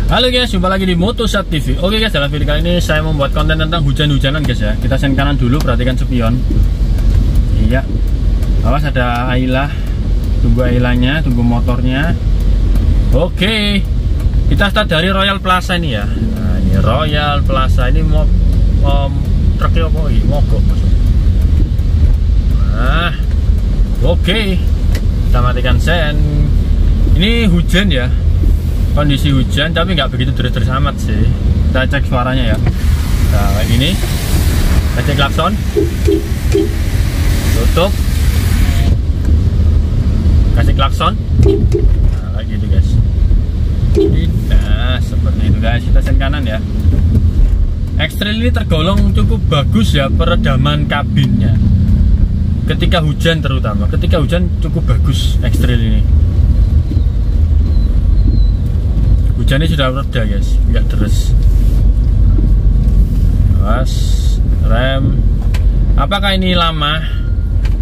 Halo guys, jumpa lagi di Motosat TV. Oke guys, dalam video kali ini saya membuat konten tentang hujan-hujanan guys ya. Kita sen kanan dulu, perhatikan spion. Iya. Awas ada Ayla. Tunggu Aylanya, tunggu motornya. Oke. Kita start dari Royal Plaza ini ya. Nah, ini Royal Plaza ini mau truknya apa ini? Mogok maksudnya. Nah. Oke. Kita matikan sen. Ini hujan ya. Kondisi hujan tapi nggak begitu deras-deras amat sih. Kita cek suaranya ya. Nah kayak gini. Kita cek klakson. Tutup. Kasih klakson. Nah kayak gitu guys. Nah seperti itu guys. Kita sen kanan ya. X-Trail ini tergolong cukup bagus ya peredaman kabinnya. Ketika hujan terutama. Ketika hujan cukup bagus X-Trail ini. Hujannya sudah reda guys, nggak deres. Awas, rem. Apakah ini lama?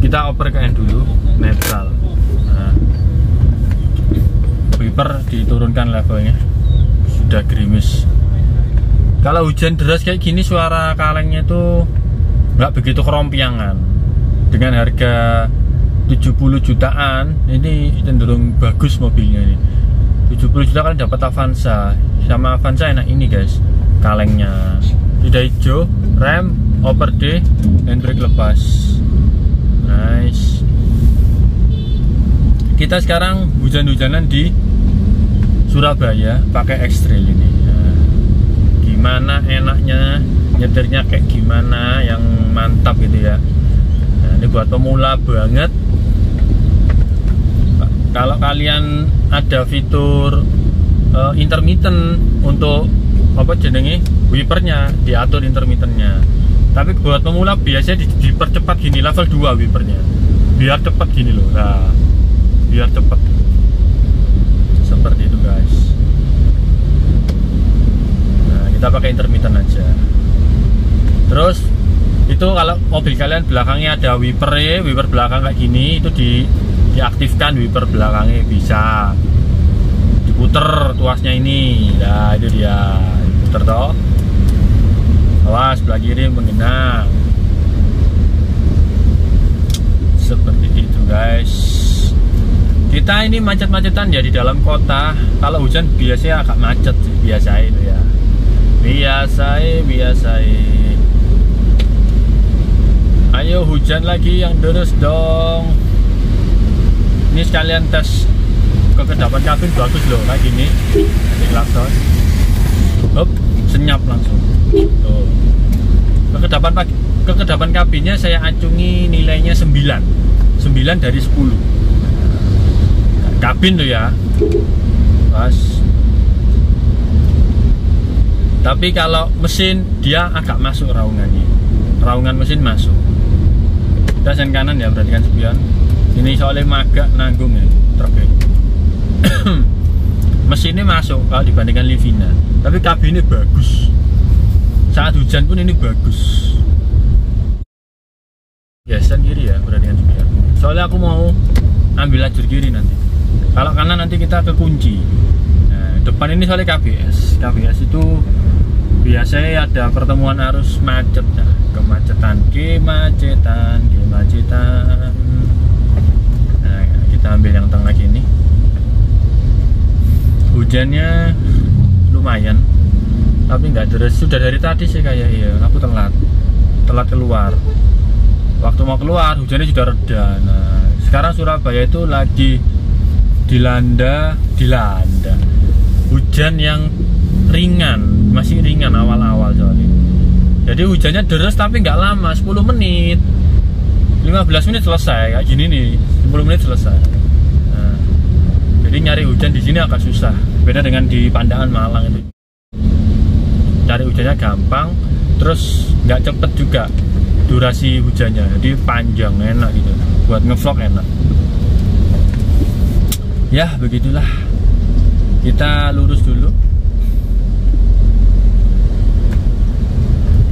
Kita oper ke N dulu, netral. Nah, wiper diturunkan levelnya, sudah gerimis. Kalau hujan deras kayak gini, suara kalengnya itu nggak begitu kerompiangan. Dengan harga 70 jutaan, ini cenderung bagus mobilnya ini. 70 juta kalian dapat Avanza. Sama Avanza enak ini guys, kalengnya sudah hijau, rem, over D, handbrake lepas. Nice. Kita sekarang hujan-hujanan di Surabaya pakai X-Trail ini. Nah, gimana enaknya nyetirnya, kayak gimana yang mantap gitu ya. Nah, ini buat pemula banget. Kalau kalian ada fitur intermittent untuk apa jenenge wipernya, diatur intermittennya. Tapi buat pemula biasanya dipercepat gini, level 2 wipernya. Biar cepat gini loh. Nah, biar cepat. Seperti itu guys. Nah, kita pakai intermittent aja. Terus itu kalau mobil kalian belakangnya ada wiper belakang kayak gini, itu diaktifkan wiper belakangnya, bisa diputer tuasnya ini. Nah itu dia, diputer toh. Awas sebelah kiri menggenang. Seperti itu guys. Kita ini macet-macetan ya di dalam kota. Kalau hujan biasanya agak macet sih, biasa itu ya. Biasa. Ayo hujan lagi yang deres dong. Ini sekalian tes kekedapan kabin bagus loh, kayak gini. Nanti klakson. Hop, senyap langsung. Tuh. Kekedapan kabinnya saya acungi nilainya 9 dari 10. Kabin tuh ya. Pas. Tapi kalau mesin dia agak masuk raungannya. Raungan mesin masuk. Kita sen kanan ya, perhatikan spion. Ini soalnya magak nanggung ya truknya. Mesinnya masuk kalau dibandingkan Livina, tapi kabinnya bagus. Saat hujan pun ini bagus. Geser kiri ya, perhatikan spion. Soalnya aku mau ambil lajur kiri nanti. Kalau kanan nanti kita kekunci. Nah, depan ini soalnya KBS. KBS itu biasanya ada pertemuan arus macet ya. Kemacetan. Nah, kita ambil yang tengah gini. Hujannya lumayan, tapi nggak deras. Sudah dari tadi sih kayak iya. Aku telat keluar. Waktu mau keluar hujannya sudah reda. Nah, sekarang Surabaya itu lagi dilanda hujan yang ringan, masih ringan awal-awal soalnya. Jadi hujannya deras tapi nggak lama, 10 menit 15 menit selesai, kayak gini nih, 10 menit selesai. Nah, jadi nyari hujan di sini agak susah, beda dengan di Pandaan Malang itu. Cari hujannya gampang, terus nggak cepet juga durasi hujannya, jadi panjang, enak gitu, buat ngevlog enak. Ya begitulah, kita lurus dulu.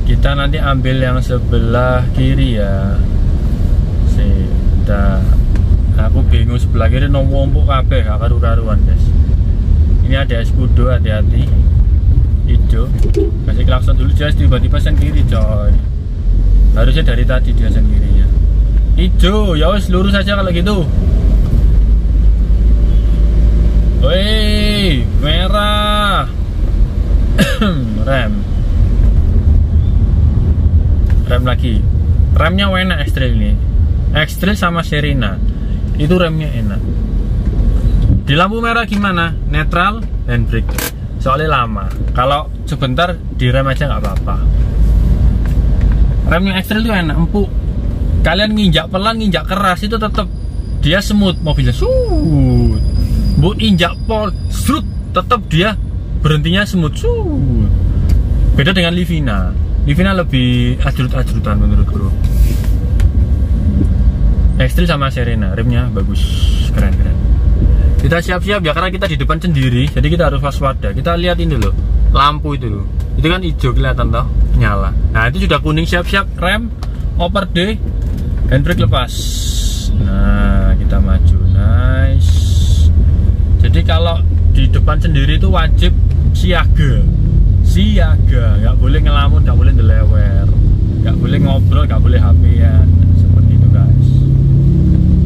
Kita nanti ambil yang sebelah kiri ya. Aku bingung sebelah kiri nomor kabeh gak karu-karuan guys. Ini ada Escudo, hati-hati. Hijau. Kasih klakson dulu, jelas tiba-tiba sen kiri coy. Harusnya dari tadi dia sen kirinya. Hijau, ya wes lurus aja kalau gitu. Woi, merah. Rem lagi. Remnya enak X-Trail ini. X-Trail sama Serena itu remnya enak. Di lampu merah gimana? Netral, handbrake. Soalnya lama. Kalau sebentar direm aja nggak apa-apa. Remnya X-Trail itu enak, empuk. Kalian nginjak pelan, nginjak keras itu tetap dia smooth mobilnya. Bu injak pol, tetap dia berhentinya smooth. Beda dengan Livina. Livina lebih ajrut-ajrutan menurut bro. X-Trail sama Serena, remnya bagus, keren-keren. Kita siap-siap ya karena kita di depan sendiri, jadi kita harus waspada. Kita lihat ini loh, lampu itu loh. Itu kan hijau kelihatan toh, nyala. Nah itu sudah kuning, siap-siap rem, over D, handbrake lepas. Nah kita maju, nice. Jadi kalau di depan sendiri itu wajib siaga, nggak boleh ngelamun, nggak boleh delewer, nggak boleh ngobrol, nggak boleh HP-an, seperti itu guys.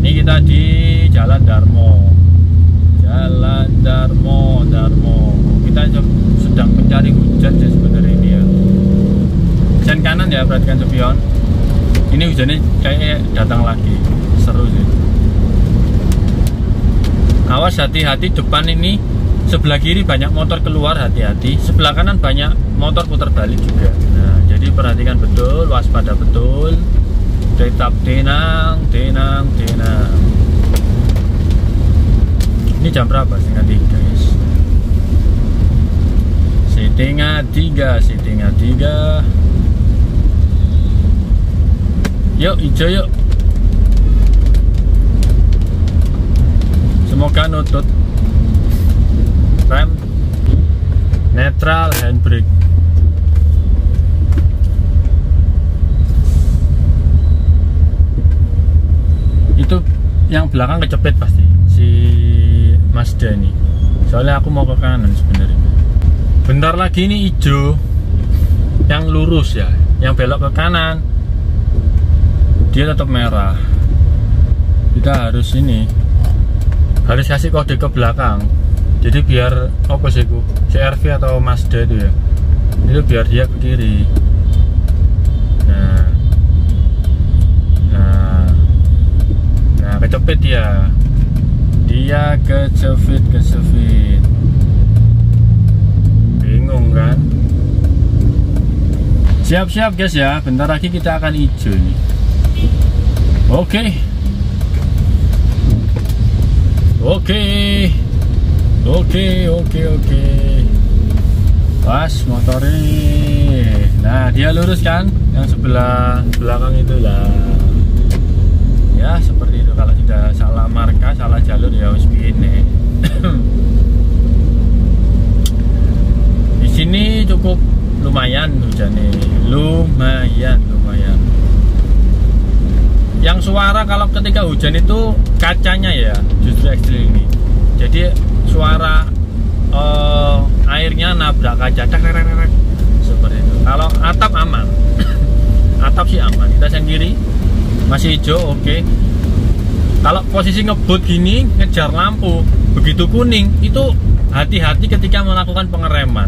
Ini kita di Jalan Darmo. Kita sedang mencari hujan sih sebenarnya ini ya. Hujan kanan ya, perhatikan spion. Ini hujannya kayaknya datang lagi, seru sih. Awas, hati-hati depan ini. Sebelah kiri banyak motor keluar, hati-hati. Sebelah kanan banyak motor putar balik juga. Nah, jadi perhatikan betul, waspada betul. Tetap tenang. Ini jam berapa? Setengah 3 guys. Setengah tiga. Yuk, hijau yuk. Semoga nutut. Rem, netral, handbrake. Itu yang belakang kecepet pasti si Mazda ini. Soalnya aku mau ke kanan sebenarnya. Bentar lagi ini hijau yang lurus ya, yang belok ke kanan dia tetap merah. Kita harus kasih kode ke belakang. Jadi biar apa sih ku CR-V atau Mazda itu ya, itu biar dia ke kiri. Nah kecepit dia kecepit. Bingung kan? Siap-siap guys ya, bentar lagi kita akan hijau nih. Oke. Pas motornya. Nah dia lurus kan, yang sebelah belakang itu lah. Ya seperti itu. Kalau tidak salah marka, salah jalur ya harus begini. Di sini cukup lumayan hujannya, lumayan. Yang suara kalau ketika hujan itu kacanya ya, justru X-Trail ini. Jadi suara airnya nabrak kaca, seperti itu. Kalau atap aman, atap sih aman. Kita yang kiri masih hijau, oke. Kalau posisi ngebut gini, ngejar lampu, begitu kuning, itu hati-hati ketika melakukan pengereman.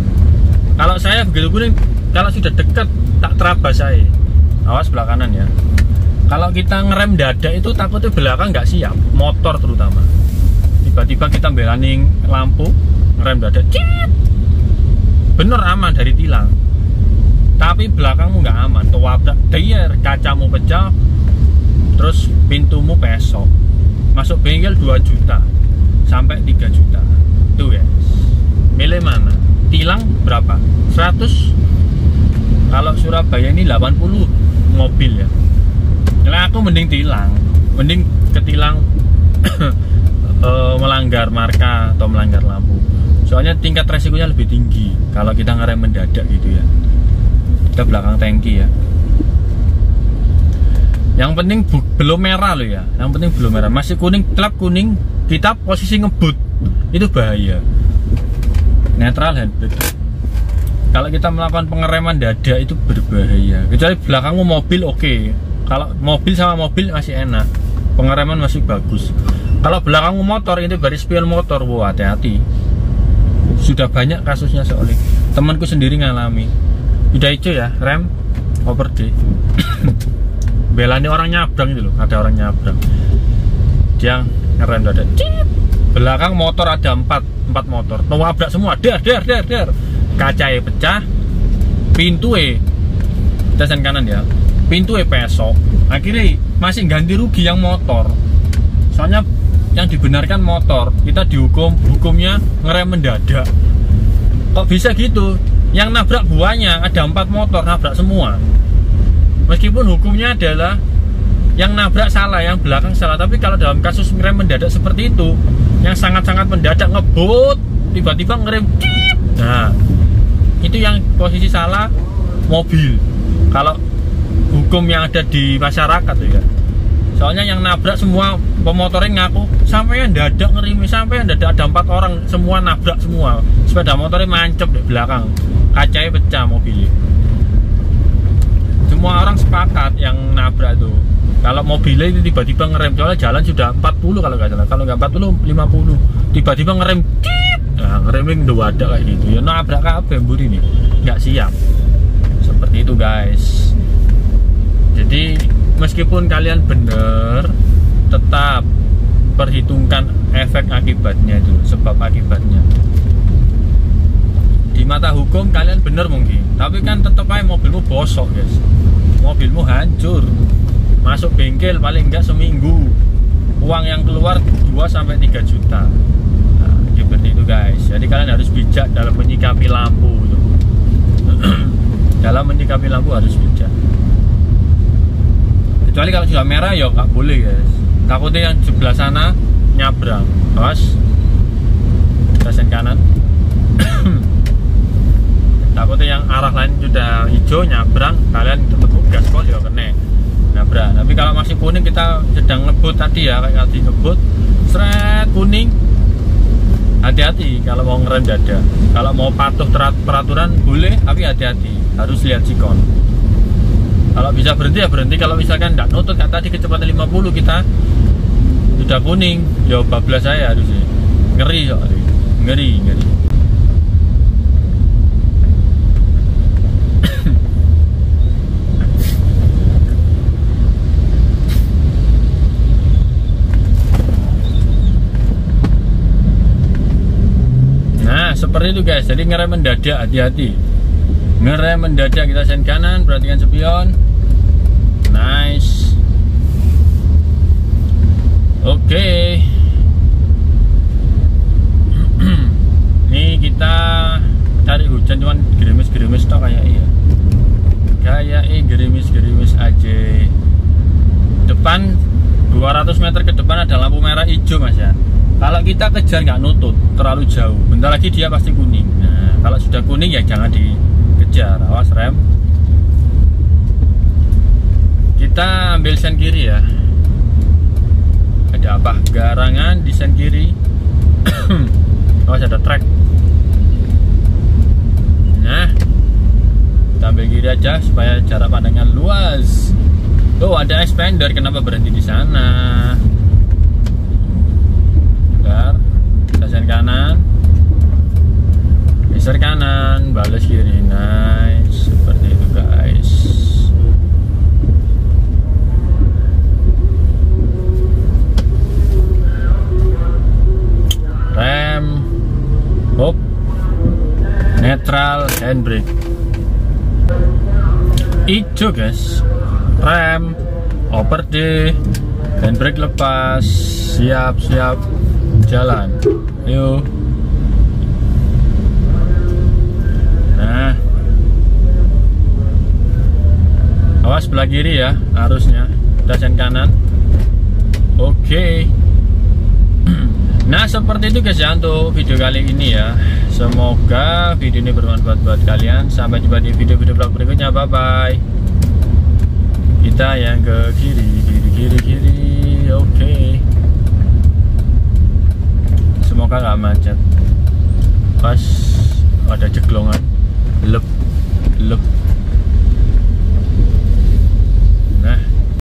Kalau saya begitu kuning, kalau sudah dekat tak terabas saya. Awas belah kanan ya. Kalau kita ngerem dadak itu takutnya belakang nggak siap, motor terutama. Tiba-tiba kita belaning lampu, ngerem dadak, cit. Bener aman dari tilang. Tapi belakangmu nggak aman, tuwabrak, kacamu pecah, terus pintumu pesok. Masuk bengkel 2 juta sampai 3 juta. Tuh ya. Milih mana? Tilang berapa? 100. Kalau Surabaya ini 80 mobil ya. Nah, aku mending tilang, mending ketilang melanggar marka atau melanggar lampu. Soalnya tingkat resikonya lebih tinggi kalau kita ngerem mendadak gitu ya. Kita belakang tangki ya. Yang penting belum merah loh ya. Yang penting belum merah, masih kuning, klap kuning, kita posisi ngebut. Itu bahaya. netral handbrake. Kalau kita melakukan pengereman dada itu berbahaya. Kecuali belakangmu mobil oke. Kalau mobil sama mobil masih enak, pengereman masih bagus. Kalau belakangmu motor itu baris spion motor, wah hati-hati. Sudah banyak kasusnya soalnya. Temanku sendiri ngalami. Udah itu ya, rem overday. Belani orang nyabrang itu loh, ada orang nyabrang. Dia ngerem dada. Belakang motor ada 4 motor. Nabrak semua. Der. Kacanya pecah, pintunya tesan kanan ya, pintunya pesok. Akhirnya masih ganti rugi yang motor. Soalnya yang dibenarkan motor, kita hukumnya ngerem mendadak. Kok bisa gitu? Yang nabrak buahnya ada 4 motor, nabrak semua. Meskipun hukumnya adalah yang nabrak salah, yang belakang salah. Tapi kalau dalam kasus ngerem mendadak seperti itu, yang sangat-sangat mendadak ngebut, tiba-tiba ngerem, nah itu yang posisi salah mobil. Kalau hukum yang ada di masyarakat ya, soalnya yang nabrak semua pemotornya ngaku sampai dadak ngerimi, sampai dadak ada 4 orang semua nabrak semua, sepeda motornya mancep di belakang, kacanya pecah mobilnya. Semua orang sepakat yang nabrak itu. Kalau mobilnya itu tiba-tiba ngerem, soalnya jalan sudah 40 kalau nggak salah, kalau nggak 40 50, tiba-tiba ngerem, nah ngereming udah ada kayak gitu ya, nabrak kabeh mbur ini, nggak siap. Seperti itu guys. Jadi meskipun kalian bener, tetap perhitungkan efek akibatnya itu, sebab akibatnya. Di mata hukum kalian bener mungkin, tapi kan tetap aja mobilmu bosok guys, mobilmu hancur. Masuk bengkel paling enggak seminggu, uang yang keluar 2-3 juta. Nah, seperti itu guys. Jadi kalian harus bijak dalam menyikapi lampu gitu. Dalam menyikapi lampu harus bijak. Kecuali kalau sudah merah ya nggak boleh guys. Takutnya yang sebelah sana nyabrang, awas, stasiun kanan. Takutnya yang arah lain sudah hijau nyabrang, kalian tetap gaspol ya kena nabrak. Tapi kalau masih kuning, kita sedang ngebut tadi ya, kayak tadi ngebut seret kuning, hati-hati kalau mau ngerem dada. Kalau mau patuh peraturan boleh, tapi hati-hati, harus lihat sikon. Kalau bisa berhenti ya berhenti. Kalau misalkan nggak nutut kayak tadi kecepatan 50, kita sudah kuning ya bablas saya harusnya. Ngeri soalnya, ngeri. Seperti itu guys, jadi ngerem mendadak, hati-hati. Ngerem mendadak, kita sen kanan, perhatikan spion. Nice. Oke. Nih kita cari hujan, cuman gerimis-gerimis tok kayaknya. Kayaknya gerimis-gerimis aja. Depan 200 meter ke depan ada lampu merah hijau mas ya. Kalau kita kejar nggak nutut terlalu jauh, bentar lagi dia pasti kuning. Nah, kalau sudah kuning ya jangan dikejar, awas rem. Kita ambil sen kiri ya. Ada apa? Garangan di sen kiri. Awas ada trek. Nah, kita ambil kiri aja supaya jarak pandangnya luas. Oh, ada expander, kenapa berhenti di sana? Stasiun kanan, geser kanan, balas kiri, nice. Seperti itu guys. Rem, hop, netral, handbrake. Ijo guys, rem, overday, handbrake lepas, siap jalan. Yuk. Nah, awas sebelah kiri ya arusnya, stasiun kanan. Oke. Nah seperti itu guys ya untuk video kali ini ya. Semoga video ini bermanfaat buat kalian. Sampai jumpa di video-video vlog berikutnya. Bye bye. Kita yang ke kiri. Oke. Semoga nggak macet. Pas. ada jeglongan lep